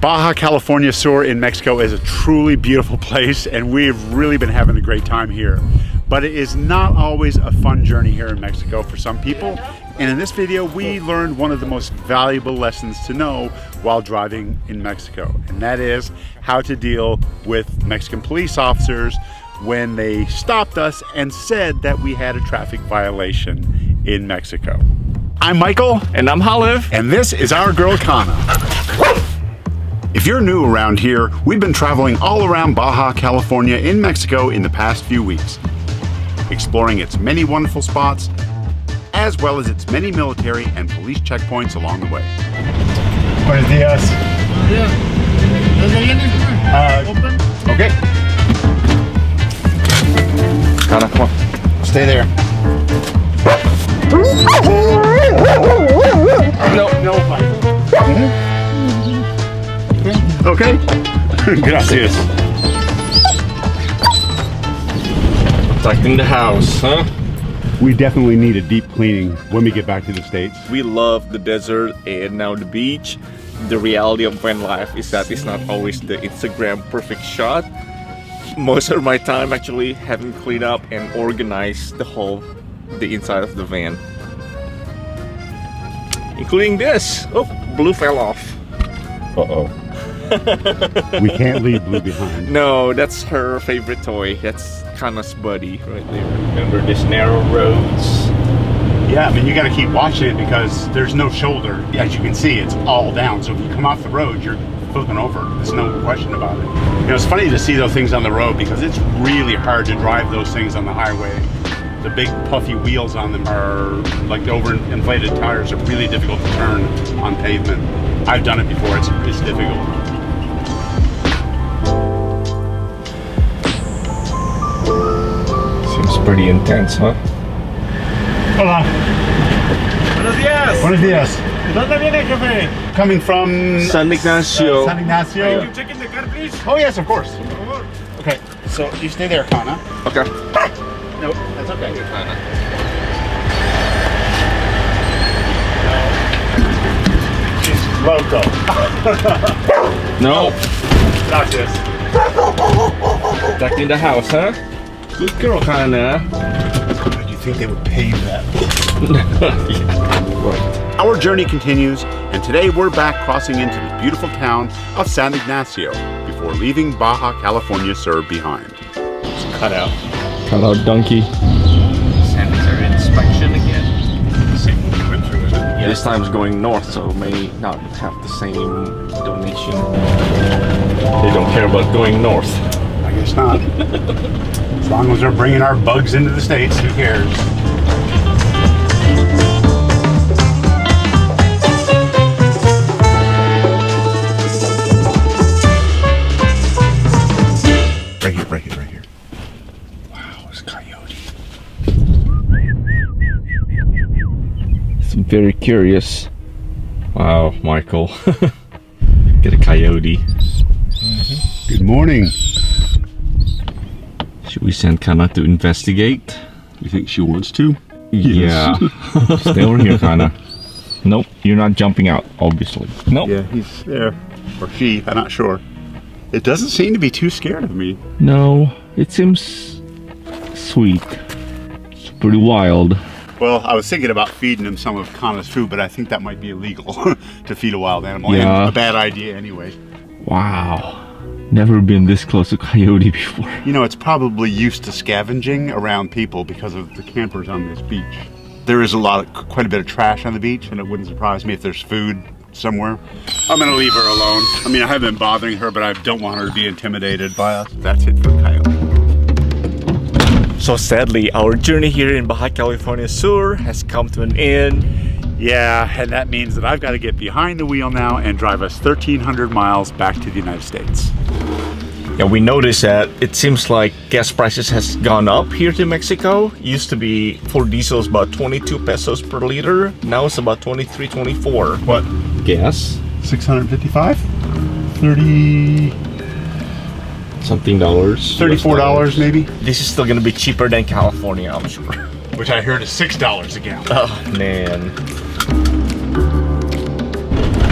Baja California Sur in Mexico is a truly beautiful place, and we've really been having a great time here. But it is not always a fun journey here in Mexico for some people. And in this video, we learned one of the most valuable lessons to know while driving in Mexico. And that is how to deal with Mexican police officers when they stopped us and said that we had a traffic violation in Mexico. I'm Michael. And I'm Olive. And this is our girl, Kana. If you're new around here, we've been traveling all around Baja California in Mexico in the past few weeks, exploring its many wonderful spots, as well as its many military and police checkpoints along the way. Buenos dias. Okay. Kana, come on. Stay there. No fight. Okay. Gracias. Protecting the house, huh? We definitely need a deep cleaning when we get back to the States. We love the desert and now the beach. The reality of van life is that it's not always the Instagram perfect shot. Most of my time actually having cleaned up and organized the inside of the van. Including this. Oh, Blue fell off. Uh-oh. We can't leave Blue behind. No, that's her favorite toy. That's Kana's buddy right there. Remember this narrow roads? Yeah, I mean, you got to keep watching it because there's no shoulder. As you can see, it's all down. So if you come off the road, you're flipping over. There's no question about it. You know, it's funny to see those things on the road because it's really hard to drive those things on the highway. The big puffy wheels on them are like the overinflated tires are really difficult to turn on pavement. I've done it before. It's difficult. Seems pretty intense, huh? Hola. Buenos días. Buenos días. ¿Dónde viene, jefe? Coming from San Ignacio. San Ignacio. Are you checking the car, please? Oh yes, of course. Okay, so you stay there, Kana. Okay. No, that's okay. She's loco. No. Gracias. Protecting the house, huh? Good girl, Kana. Do you think they would pave that? Yeah. Right. Our journey continues, and today we're back crossing into the beautiful town of San Ignacio before leaving Baja California Sur behind. It's cut out. Cut out donkey. Sanitary inspection again. Same one we went through, is it? Yeah. This time's going north, so may not have the same donation. They don't care about going north. I guess not. As long as they're bringing our bugs into the States, who cares? Right here. Wow, it's Coyote. I'm very curious. Wow, Michael. Get a coyote. Good morning. Should we send Kana to investigate? You think she wants to? Yeah. Stay over here, Kana. Nope, you're not jumping out, obviously. Nope. Yeah, he's there. Or she, I'm not sure. It doesn't seem to be too scared of me. No, it seems sweet. It's pretty wild. Well, I was thinking about feeding him some of Kana's food, but I think that might be illegal to feed a wild animal. Yeah. And a bad idea anyway. Wow. Never been this close to Coyote before. You know, it's probably used to scavenging around people because of the campers on this beach. There is quite a bit of trash on the beach, and it wouldn't surprise me if there's food somewhere. I'm gonna leave her alone. I mean, I haven't been bothering her, but I don't want her to be intimidated by us. That's it for Coyote. So sadly, our journey here in Baja California Sur has come to an end. Yeah, and that means that I've got to get behind the wheel now and drive us 1,300 miles back to the United States. Yeah, we noticed that it seems like gas prices has gone up here to Mexico. Used to be for diesels about 22 pesos per liter. Now it's about 23, 24. What? Gas? 655? 30... something dollars. $34 maybe? This is still gonna be cheaper than California, I'm sure. Which I heard is $6 a gallon. Oh man.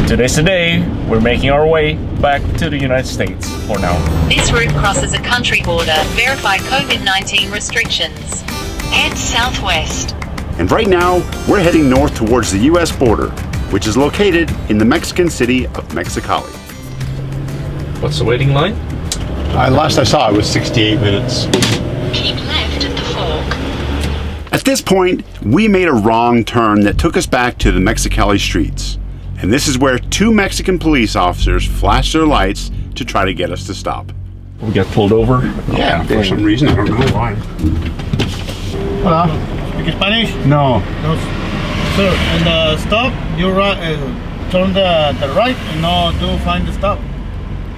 Today's the day. We're making our way back to the United States for now. This route crosses a country border. Verify COVID-19 restrictions. Head southwest. And right now, we're heading north towards the US border, which is located in the Mexican city of Mexicali. What's the waiting line? Last I saw it was 68 minutes. Keep left at the fork. At this point, we made a wrong turn that took us back to the Mexicali streets. And this is where two Mexican police officers flashed their lights to try to get us to stop. We got pulled over? Yeah, for some reason, I don't know why. Hola. Speak Spanish? No. No. Sir, and stop, you turn the right and no do find the stop.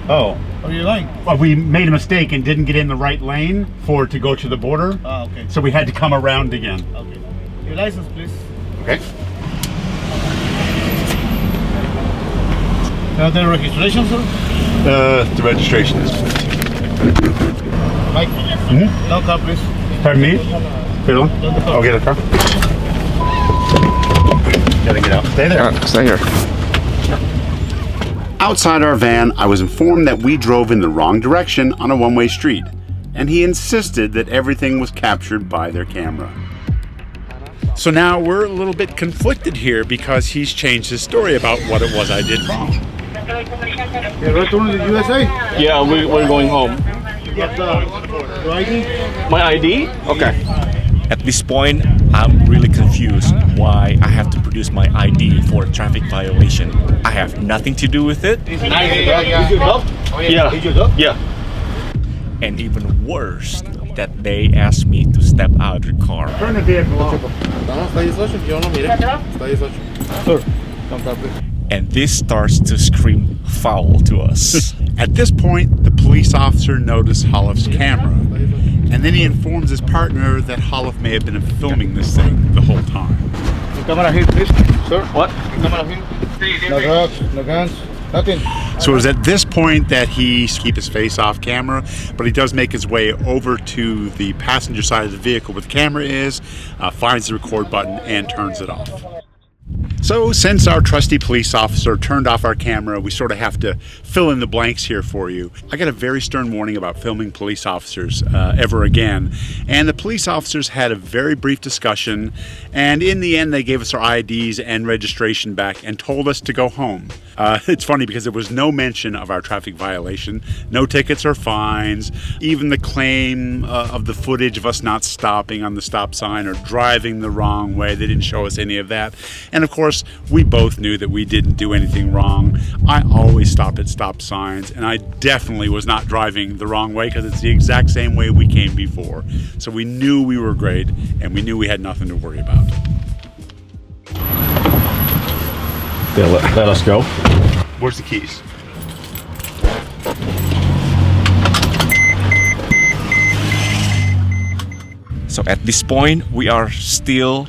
Oh. Are you lying? Well, we made a mistake and didn't get in the right lane for it to go to the border. Ah, okay. So we had to come around again. Okay. Your license, please. Okay. The registration, sir? The registration is. Mike? Mm-hmm. No car, please. Pardon me? Fiddle? I'll get a car. Gotta get out. Stay there. Stay here. Outside our van, I was informed that we drove in the wrong direction on a one-way street, and he insisted that everything was captured by their camera. So now we're a little bit conflicted here because he's changed his story about what it was I did wrong. You're returning to the USA? Yeah, we're going home. Get your ID? My ID? Okay. At this point, I'm really confused why I have to produce my ID for a traffic violation. I have nothing to do with it. Is your dog? Yeah. Is your dog? Yeah. And even worse, that they asked me to step out of the car. Turn the vehicle off. Sir, come car, please. And this starts to scream foul to us. At this point, the police officer noticed Holliff's camera, and then he informs his partner that Holliff may have been filming this thing the whole time. The camera here, please. Sir? What? The camera here. No drugs, no guns, nothing. So it was at this point that he keeps his face off camera, but he does make his way over to the passenger side of the vehicle where the camera is, finds the record button, and turns it off. So since our trusty police officer turned off our camera, we sort of have to fill in the blanks here for you. I got a very stern warning about filming police officers ever again. And the police officers had a very brief discussion, and in the end they gave us our IDs and registration back and told us to go home. It's funny because there was no mention of our traffic violation, no tickets or fines, even the claim of the footage of us not stopping on the stop sign or driving the wrong way. They didn't show us any of that. And of course, we both knew that we didn't do anything wrong. I always stop at stop signs, and I definitely was not driving the wrong way because it's the exact same way we came before. So we knew we were great, and we knew we had nothing to worry about. Yeah, let us go. Where's the keys? So at this point, we are still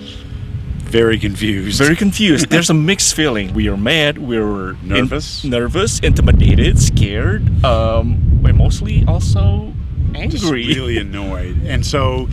Very confused. very confused. There's a mixed feeling. We are mad, we're Nervous? nervous, intimidated, scared, we're mostly also angry. Just really annoyed. And so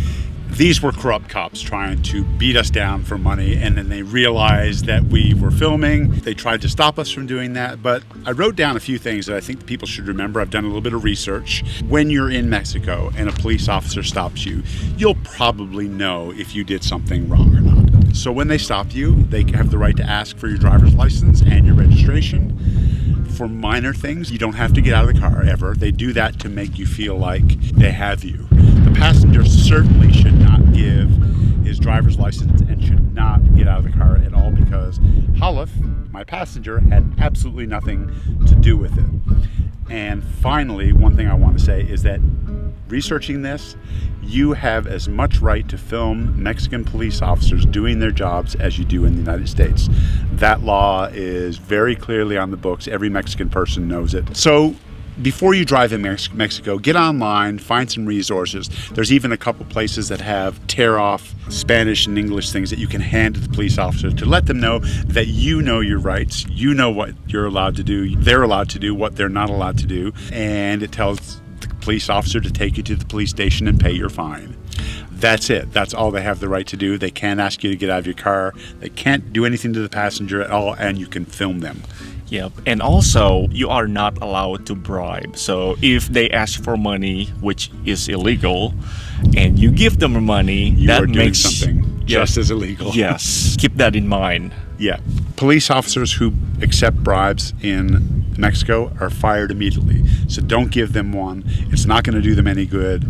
these were corrupt cops trying to beat us down for money, and then they realized that we were filming. They tried to stop us from doing that, but I wrote down a few things that I think people should remember. I've done a little bit of research. When you're in Mexico and a police officer stops you, you'll probably know if you did something wrong or not. So when they stop you, they have the right to ask for your driver's license and your registration. For minor things, you don't have to get out of the car ever. They do that to make you feel like they have you. The passenger certainly should not give his driver's license and should not get out of the car at all because Holliff, my passenger, had absolutely nothing to do with it. And finally, one thing I want to say is that researching this, you have as much right to film Mexican police officers doing their jobs as you do in the United States. That law is very clearly on the books. Every Mexican person knows it. So before you drive in Mexico, get online, find some resources. There's even a couple places that have tear-off Spanish and English things that you can hand to the police officer to let them know that you know your rights, you know what you're allowed to do, they're allowed to do what they're not allowed to do, and it tells the police officer to take you to the police station and pay your fine. That's it. That's all they have the right to do. They can't ask you to get out of your car. They can't do anything to the passenger at all, and you can film them. Yep. And also, you are not allowed to bribe. So if they ask for money, which is illegal, and you give them money, You that are doing makes something just as illegal. Yes. Keep that in mind. Yeah. Police officers who accept bribes in Mexico are fired immediately. So don't give them one. It's not going to do them any good.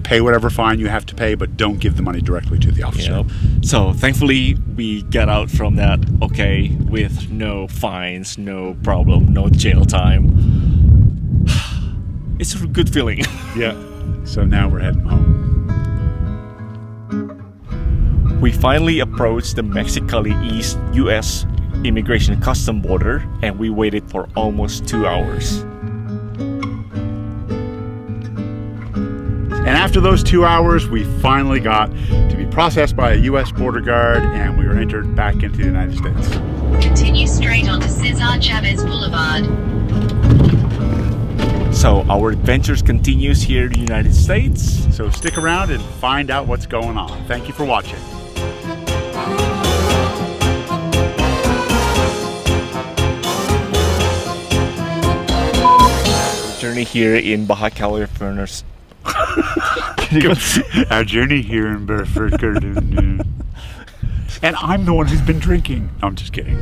Pay whatever fine you have to pay, but don't give the money directly to the officer. Yep. So thankfully, we got out from that okay with no fines, no problem, no jail time. It's a good feeling. Yeah. So now we're heading home. We finally approached the Mexicali East U.S. Immigration Custom border, and we waited for almost 2 hours. And after those 2 hours, we finally got to be processed by a U.S. border guard, and we were entered back into the United States. Continue straight onto Cesar Chavez Boulevard. So our adventures continues here in the United States. So stick around and find out what's going on. Thank you for watching. Journey here in Baja California. Our journey here in Burford. And I'm the one who's been drinking. No, I'm just kidding.